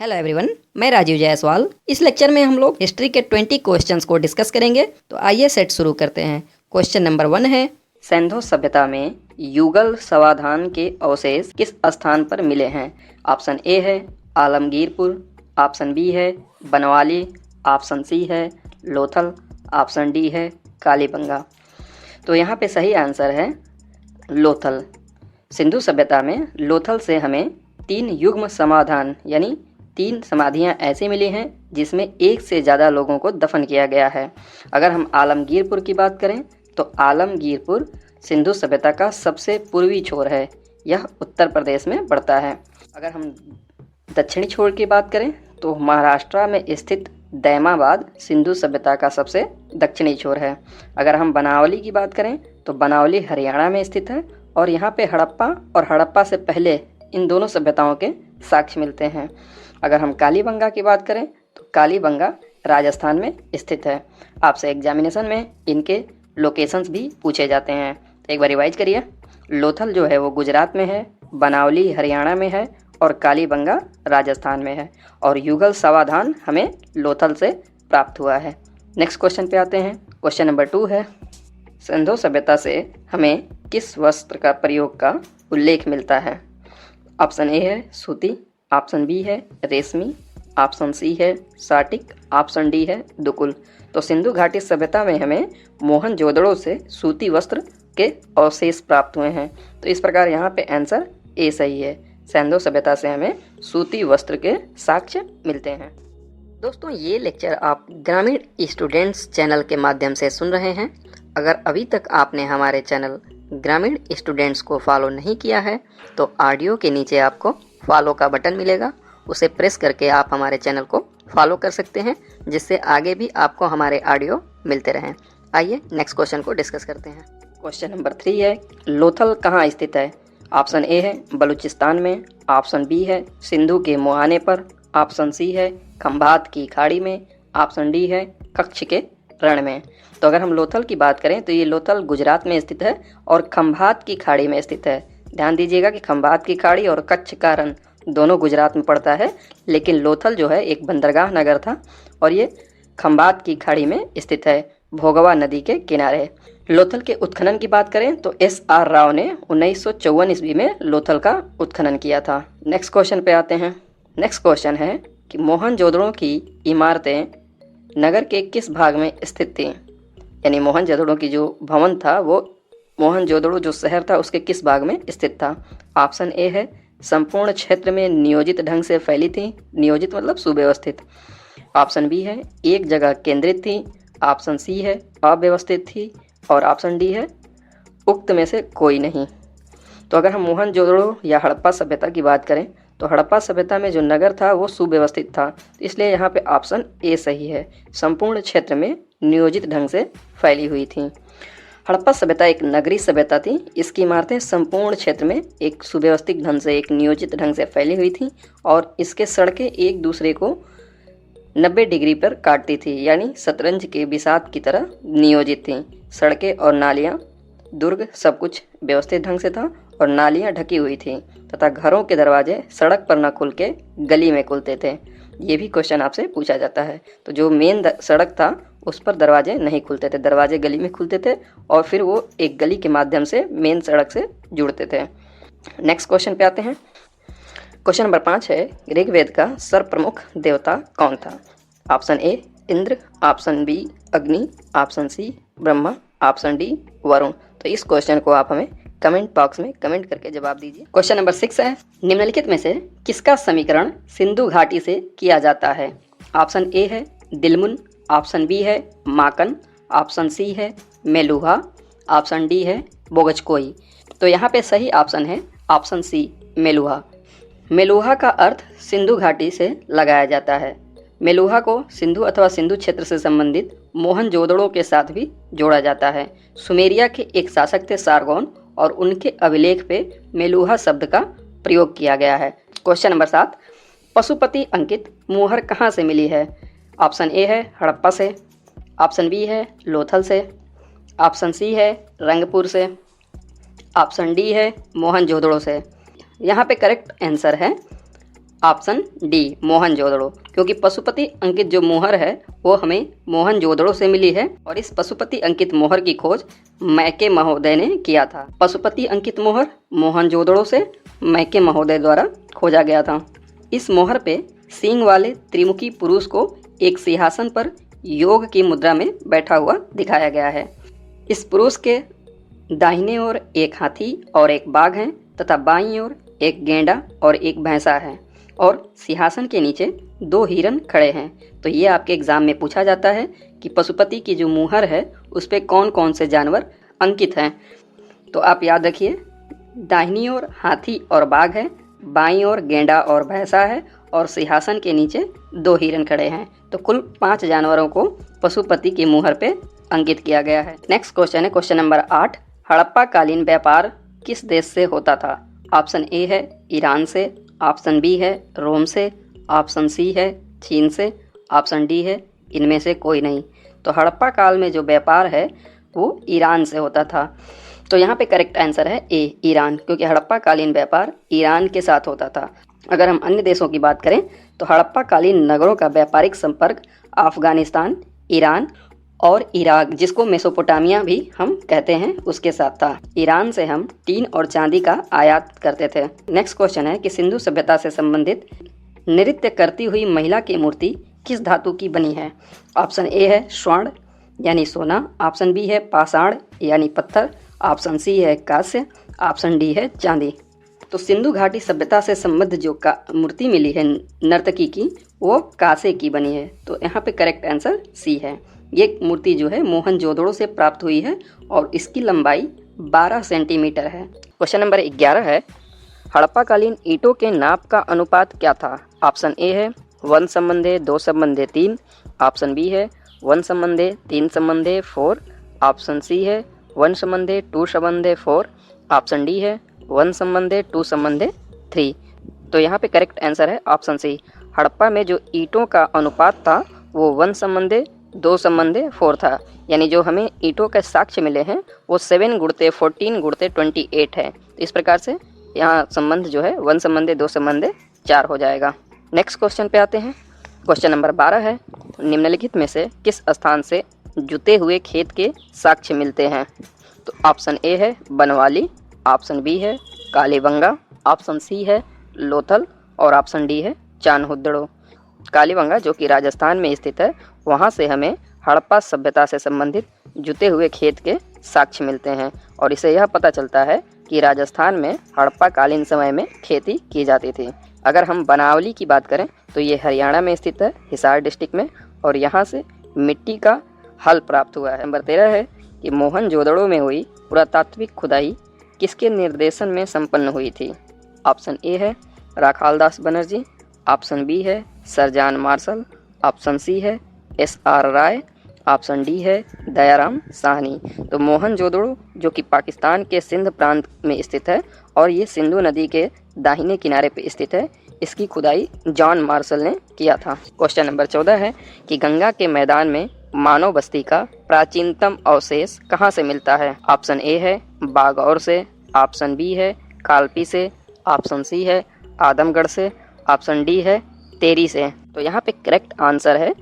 Hello everyone, मैं राजीव जायसवाल। इस lecture में हम लोग हिस्ट्री के 20 क्वेश्चंस को डिस्कस करेंगे। तो आइए सेट शुरू करते हैं। क्वेश्चन नंबर 1 है, सिंधु सभ्यता में युगल समाधान के अवशेष किस स्थान पर मिले हैं? ऑप्शन ए है आलमगीरपुर, ऑप्शन बी है बनवाली, ऑप्शन सी है लोथल, ऑप्शन डी है कालीबंगा। तो यहाँ पे सही आंसर है लोथल। सिंधु सभ्यता में लोथल से हमें 3 युग्म समाधान यानी 3 समाधियां ऐसी मिली हैं जिसमें एक से ज़्यादा लोगों को दफन किया गया है। अगर हम आलमगीरपुर की बात करें तो आलमगीरपुर सिंधु सभ्यता का सबसे पूर्वी छोर है। यह उत्तर प्रदेश में पड़ता है। अगर हम दक्षिणी छोर की बात करें तो महाराष्ट्र में स्थित दैमाबाद सिंधु सभ्यता का सबसे दक्षिणी छोर है। अगर हम बनावली की बात करें तो बनावली हरियाणा में स्थित है और यहाँ पे हड़प्पा और हड़प्पा से पहले इन दोनों सभ्यताओं के साक्ष्य मिलते हैं। अगर हम कालीबंगा की बात करें तो कालीबंगा राजस्थान में स्थित है। आपसे एग्जामिनेशन में इनके लोकेशंस भी पूछे जाते हैं। तो एक बार रिवाइज करिए। लोथल जो है वो गुजरात में है, बनावली हरियाणा में है और कालीबंगा राजस्थान में है। और युगल समाधान हमें लोथल से प्राप्त हुआ है। नेक्स्ट क्वेश्चन पे आते हैं। क्वेश्चन नंबर 2 है, सिंधु सभ्यता से हमें किस वस्त्र का प्रयोग का उल्लेख मिलता है? ऑप्शन ए है सूती, ऑप्शन बी है रेशमी, ऑप्शन सी है साटिक, ऑप्शन डी है दुकुल। तो सिंधु घाटी सभ्यता में हमें मोहनजोदड़ो से सूती वस्त्र के अवशेष प्राप्त हुए हैं। तो इस प्रकार यहाँ पे आंसर ए सही है। सिंधु सभ्यता से हमें सूती वस्त्र के साक्ष्य मिलते हैं। दोस्तों, ये लेक्चर आप ग्रामीण स्टूडेंट्स चैनल के माध्यम से सुन रहे हैं। अगर अभी तक आपने हमारे चैनल ग्रामीण स्टूडेंट्स को फॉलो नहीं किया है तो ऑडियो के नीचे आपको फॉलो का बटन मिलेगा, उसे प्रेस करके आप हमारे चैनल को फॉलो कर सकते हैं, जिससे आगे भी आपको हमारे ऑडियो मिलते रहें। आइए नेक्स्ट क्वेश्चन को डिस्कस करते हैं। क्वेश्चन नंबर 3 है, लोथल कहाँ स्थित है? ऑप्शन ए है बलूचिस्तान में, ऑप्शन बी है सिंधु के मुहाने पर, ऑप्शन सी है खंभात की खाड़ी में, ऑप्शन डी है कच्छ के रण में। तो अगर हम लोथल की बात करें तो ये लोथल गुजरात में स्थित है और खंभात की खाड़ी में स्थित है। ध्यान दीजिएगा कि खंभात की खाड़ी और कच्छ का रण दोनों गुजरात में पड़ता है, लेकिन लोथल जो है एक बंदरगाह नगर था और ये खंभात की खाड़ी में स्थित है, भोगवा नदी के किनारे। लोथल के उत्खनन की बात करें तो SR राव ने 1954 ईस्वी में लोथल का उत्खनन किया था। नेक्स्ट क्वेश्चन पे आते हैं। नेक्स्ट क्वेश्चन है कि मोहनजोदड़ो की इमारतें नगर के किस भाग में स्थित थी? यानी मोहनजोदड़ो की जो भवन था वो मोहनजोदड़ो जो शहर था उसके किस भाग में स्थित था? ऑप्शन ए है संपूर्ण क्षेत्र में नियोजित ढंग से फैली थी, नियोजित मतलब सुव्यवस्थित। ऑप्शन बी है एक जगह केंद्रित थी, ऑप्शन सी है अव्यवस्थित थी और ऑप्शन डी है उक्त में से कोई नहीं। तो अगर हम मोहनजोदड़ो या हड़प्पा सभ्यता की बात करें तो हड़प्पा सभ्यता में जो नगर था वो सुव्यवस्थित था, इसलिए यहाँ पे ऑप्शन ए सही है, संपूर्ण क्षेत्र में नियोजित ढंग से फैली हुई थी। हड़प्पा सभ्यता एक नगरीय सभ्यता थी। इसकी इमारतें संपूर्ण क्षेत्र में एक सुव्यवस्थित ढंग से, एक नियोजित ढंग से फैली हुई थी और इसके सड़कें एक दूसरे को 90 डिग्री पर काटती थी, यानी शतरंज के बिसात की तरह नियोजित थी। सड़कें और नालियाँ, दुर्ग सब कुछ व्यवस्थित ढंग से था और नालियाँ ढकी हुई थी तथा घरों के दरवाजे सड़क पर न खुल के गली में खुलते थे। ये भी क्वेश्चन आपसे पूछा जाता है। तो जो मेन सड़क था उस पर दरवाजे नहीं खुलते थे, दरवाजे गली में खुलते थे और फिर वो एक गली के माध्यम से मेन सड़क से जुड़ते थे। नेक्स्ट क्वेश्चन पे आते हैं। क्वेश्चन नंबर 5 है, ऋग्वेद का सर्वप्रमुख देवता कौन था? Option A Indra, option B Agni, option C Brahma, option D Varuna. तो इस क्वेश्चन को आप हमें कमेंट बॉक्स में कमेंट करके जवाब दीजिए। क्वेश्चन नंबर 6 है, निम्नलिखित में से किसका समीकरण सिंधु घाटी से किया जाता है? ऑप्शन ए है दिलमुन, ऑप्शन बी है माकन, ऑप्शन सी है मेलुहा, ऑप्शन डी है बोगचकोई। तो यहाँ पे सही ऑप्शन है ऑप्शन सी मेलुहा। मेलुहा का अर्थ सिंधु घाटी से लगाया जाता है। मेलुहा को सिंधु अथवा सिंधु क्षेत्र से संबंधित मोहनजोदड़ो के साथ भी जोड़ा जाता है। सुमेरिया के एक शासक थे सारगोन और उनके अभिलेख पे मेलुहा शब्द का प्रयोग किया गया है। क्वेश्चन नंबर 7, पशुपति अंकित मुहर कहाँ से मिली है? ऑप्शन ए है हड़प्पा से, ऑप्शन बी है लोथल से, ऑप्शन सी है रंगपुर से, ऑप्शन डी है मोहनजोदड़ो से। यहाँ पे करेक्ट आंसर है ऑप्शन डी मोहनजोदड़ो, क्योंकि पशुपति अंकित जो मोहर है वो हमें मोहनजोदड़ो से मिली है और इस पशुपति अंकित मोहर की खोज मैके महोदय ने किया था। पशुपति अंकित मोहर मोहनजोदड़ो से मैके महोदय द्वारा खोजा गया था। इस मोहर पे सींग वाले त्रिमुखी पुरुष को एक सिंहासन पर योग की मुद्रा में बैठा हुआ दिखाया गया है। इस पुरुष के दाहिने ओर एक हाथी और एक बाघ है तथा बाईं ओर एक गेंडा और एक भैंसा है और सिंहासन के नीचे 2 हिरन खड़े हैं। तो ये आपके एग्जाम में पूछा जाता है कि पशुपति की जो मुहर है उस पर कौन कौन से जानवर अंकित हैं। तो आप याद रखिए, दाहिनी ओर हाथी और बाघ है, बाईं ओर गेंडा और भैंसा है और सिंहासन के नीचे 2 हिरन खड़े हैं। तो कुल 5 जानवरों को पशुपति की मुहर पे अंकित किया गया है। नेक्स्ट क्वेश्चन है क्वेश्चन नंबर 8। हड़प्पा कालीन व्यापार किस देश से होता था? ऑप्शन ए है ईरान से, ऑप्शन बी है रोम से, ऑप्शन सी है चीन से, ऑप्शन डी है इनमें से कोई नहीं। तो हड़प्पा काल में जो व्यापार है वो ईरान से होता था। तो यहाँ पे करेक्ट आंसर है ए ईरान, क्योंकि हड़प्पा कालीन व्यापार ईरान के साथ होता था। अगर हम अन्य देशों की बात करें तो हड़प्पा कालीन नगरों का व्यापारिक संपर्क अफगानिस्तान, ईरान और इराक, जिसको मेसोपोटामिया भी हम कहते हैं, उसके साथ था। ईरान से हम टीन और चांदी का आयात करते थे। नेक्स्ट क्वेश्चन है कि सिंधु सभ्यता से संबंधित नृत्य करती हुई महिला की मूर्ति किस धातु की बनी है? ऑप्शन ए है स्वर्ण यानी सोना, ऑप्शन बी है पाषाण यानी पत्थर, ऑप्शन सी है कांस्य, ऑप्शन डी है चांदी। तो सिंधु घाटी सभ्यता से संबद्ध जो मूर्ति मिली है नर्तकी की वो कांसे की बनी है। तो यहाँ पे करेक्ट आंसर सी है। ये मूर्ति जो है मोहनजोदड़ो से प्राप्त हुई है और इसकी लंबाई 12 सेंटीमीटर है। क्वेश्चन नंबर 11 है हड़प्पाकालीन ईंटों के नाप का अनुपात क्या था? ऑप्शन ए है 1:2:3, ऑप्शन बी है 1:3:4, ऑप्शन सी है 1:2:4, ऑप्शन डी है 1:2:3। तो यहाँ पे करेक्ट आंसर है ऑप्शन सी। हड़प्पा में जो ईंटों का अनुपात था वो 1:2:4 था, यानी जो हमें ईंटों के साक्ष्य मिले हैं वो 7:14:28 है। तो इस प्रकार से यहाँ संबंध जो है 1:2:4 हो जाएगा। नेक्स्ट क्वेश्चन पे आते हैं। क्वेश्चन नंबर 12 है निम्नलिखित में से किस स्थान से जुते हुए खेत के साक्ष्य मिलते हैं? तो ऑप्शन ए है बनवाली, ऑप्शन बी है कालीबंगा, ऑप्शन सी है लोथल और ऑप्शन डी है चान्होदड़ो। कालीबंगा जो कि राजस्थान में स्थित है, वहाँ से हमें हड़प्पा सभ्यता से संबंधित जुते हुए खेत के साक्ष्य मिलते हैं और इससे यह पता चलता है कि राजस्थान में हड़प्पा कालीन समय में खेती की जाती थी। अगर हम बनावली की बात करें तो ये हरियाणा में स्थित है, हिसार डिस्ट्रिक्ट में, और यहाँ से मिट्टी का हल प्राप्त हुआ है। नंबर 13 है कि मोहनजोदड़ो में हुई पुरातात्विक खुदाई किसके निर्देशन में संपन्न हुई थी? ऑप्शन ए है राखालदास बनर्जी, ऑप्शन बी है sir John Marshall, option C है SR राय, ऑप्शन डी है दयाराम साहनी। तो मोहनजोदड़ो जो कि पाकिस्तान के सिंध प्रांत में स्थित है और ये सिंधु नदी के दाहिने किनारे पर स्थित है, इसकी खुदाई जॉन मार्शल ने किया था। क्वेश्चन नंबर 14 है कि गंगा के मैदान में मानव बस्ती का प्राचीनतम अवशेष कहाँ से मिलता है? ऑप्शन ए है बागौर से, ऑप्शन बी है कालपी से, ऑप्शन सी है आदमगढ़ से, ऑप्शन डी है टेरी से। तो यहाँ पे करेक्ट आंसर है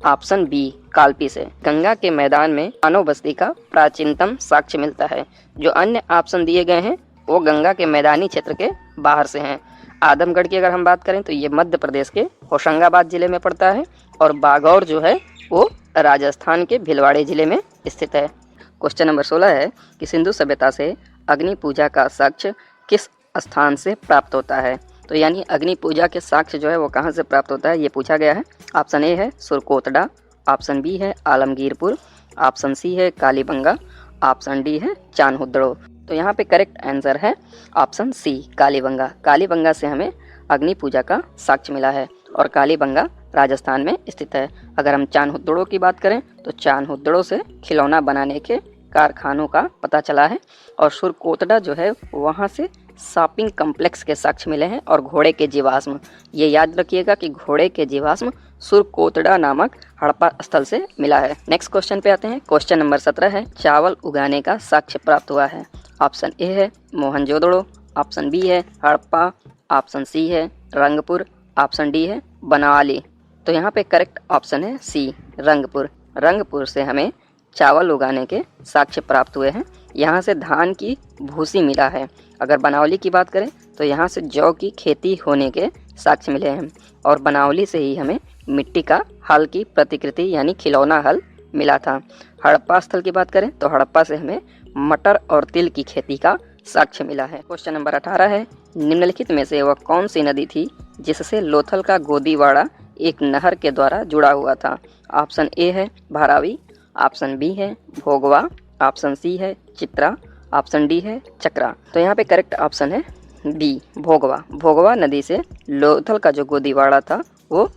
ऑप्शन बी कालपी से। गंगा के मैदान में मानव बस्ती का प्राचीनतम साक्ष्य मिलता है। जो अन्य ऑप्शन दिए गए हैं वो गंगा के मैदानी क्षेत्र के बाहर से हैं। आदमगढ़ की अगर हम बात करें तो ये मध्य प्रदेश के होशंगाबाद जिले में पड़ता है और बागौर जो है वो राजस्थान के भिलवाड़े जिले में स्थित है। क्वेश्चन नंबर 16 है कि सिंधु सभ्यता से अग्नि पूजा का साक्ष्य किस स्थान से प्राप्त होता है? तो यानी अग्नि पूजा के साक्ष्य जो है वो कहाँ से प्राप्त होता है ये पूछा गया है। ऑप्शन ए है सुरकोटड़ा, ऑप्शन बी है आलमगीरपुर, ऑप्शन सी है कालीबंगा, ऑप्शन डी है चान्होदड़ो। तो यहाँ पे करेक्ट आंसर है ऑप्शन सी कालीबंगा। कालीबंगा से हमें अग्नि पूजा का साक्ष्य मिला है और कालीबंगा राजस्थान में स्थित है। अगर हम चान्होदड़ो की बात करें तो चान्होदड़ो से खिलौना बनाने के कारखानों का पता चला है और सुरकोटड़ा जो है वहाँ से शॉपिंग कम्प्लेक्स के साक्ष्य मिले हैं और घोड़े के जीवाश्म। ये याद रखिएगा कि घोड़े के जीवाश्म सुरकोटड़ा नामक हड़प्पा स्थल से मिला है। नेक्स्ट क्वेश्चन पे आते हैं। क्वेश्चन नंबर 17 है चावल उगाने का साक्ष्य प्राप्त हुआ है। ऑप्शन ए है मोहनजोदड़ो, ऑप्शन बी है हड़प्पा, ऑप्शन सी है रंगपुर, ऑप्शन डी है बनावली। तो यहाँ पे करेक्ट ऑप्शन है सी रंगपुर। रंगपुर से हमें चावल उगाने के साक्ष्य प्राप्त हुए हैं। यहाँ से धान की भूसी मिला है। अगर बनावली की बात करें तो यहाँ से जौ की खेती होने के साक्ष्य मिले हैं और बनावली से ही हमें मिट्टी का हल की प्रतिकृति यानी खिलौना हल मिला था। हड़प्पा स्थल की बात करें तो हड़प्पा से हमें मटर और तिल की खेती का साक्ष्य मिला है। क्वेश्चन नंबर 18 है, निम्नलिखित में से वह कौन सी नदी थी जिससे लोथल का गोदीवाड़ा एक नहर के द्वारा जुड़ा हुआ था? ऑप्शन ए है भारावी, ऑप्शन बी है भोगवा, ऑप्शन सी है चित्रा, ऑप्शन डी है चक्रा। तो यहाँ पे करेक्ट ऑप्शन है बी भोगवा। भोगवा नदी से लोथल का जो गोदीवाड़ा था वो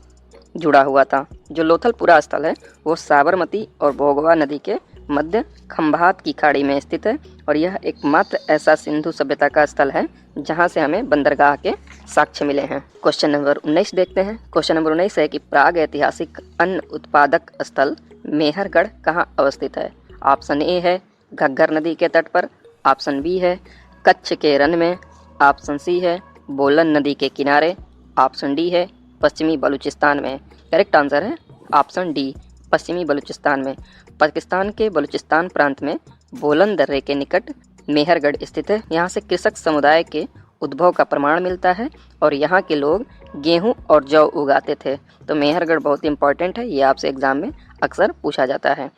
जुड़ा हुआ था। जो लोथलपुरा स्थल है वो साबरमती और भोगवा नदी के मध्य खंभात की खाड़ी में स्थित है और यह एकमात्र ऐसा सिंधु सभ्यता का स्थल है जहां से हमें बंदरगाह के साक्ष्य मिले हैं। क्वेश्चन नंबर 19 देखते हैं। क्वेश्चन नंबर 19 है कि प्राग ऐतिहासिक अन्न उत्पादक स्थल मेहरगढ़ कहाँ अवस्थित है? ऑप्शन ए है घग्गर नदी के तट पर, ऑप्शन बी है कच्छ के रन में, ऑप्शन सी है बोलन नदी के किनारे, ऑप्शन डी है पश्चिमी बलूचिस्तान में। करेक्ट आंसर है ऑप्शन डी पश्चिमी बलूचिस्तान में। पाकिस्तान के बलूचिस्तान प्रांत में बोलन दर्रे के निकट मेहरगढ़ स्थित है। यहाँ से कृषक समुदाय के उद्भव का प्रमाण मिलता है और यहाँ के लोग गेहूं और जौ उगाते थे। तो मेहरगढ़ बहुत इंपॉर्टेंट है, ये आपसे एग्जाम में अक्सर पूछा जाता है।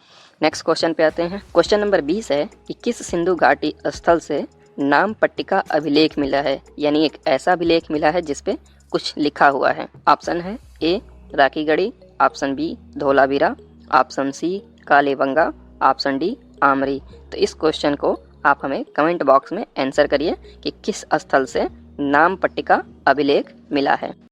नेक्स्ट क्वेश्चन पे आते हैं। क्वेश्चन नंबर 20 है कि किस सिंधु घाटी स्थल से नाम पट्टिका अभिलेख मिला है, यानी एक ऐसा अभिलेख मिला है जिसपे कुछ लिखा हुआ है। ऑप्शन है A Rakhigarhi, option B Dholavira, option C Kalibangan, option D Amri. तो इस क्वेश्चन को आप हमें कमेंट बॉक्स में आंसर करिए कि किस स्थल से नाम पट्टिका अभिलेख मिला है।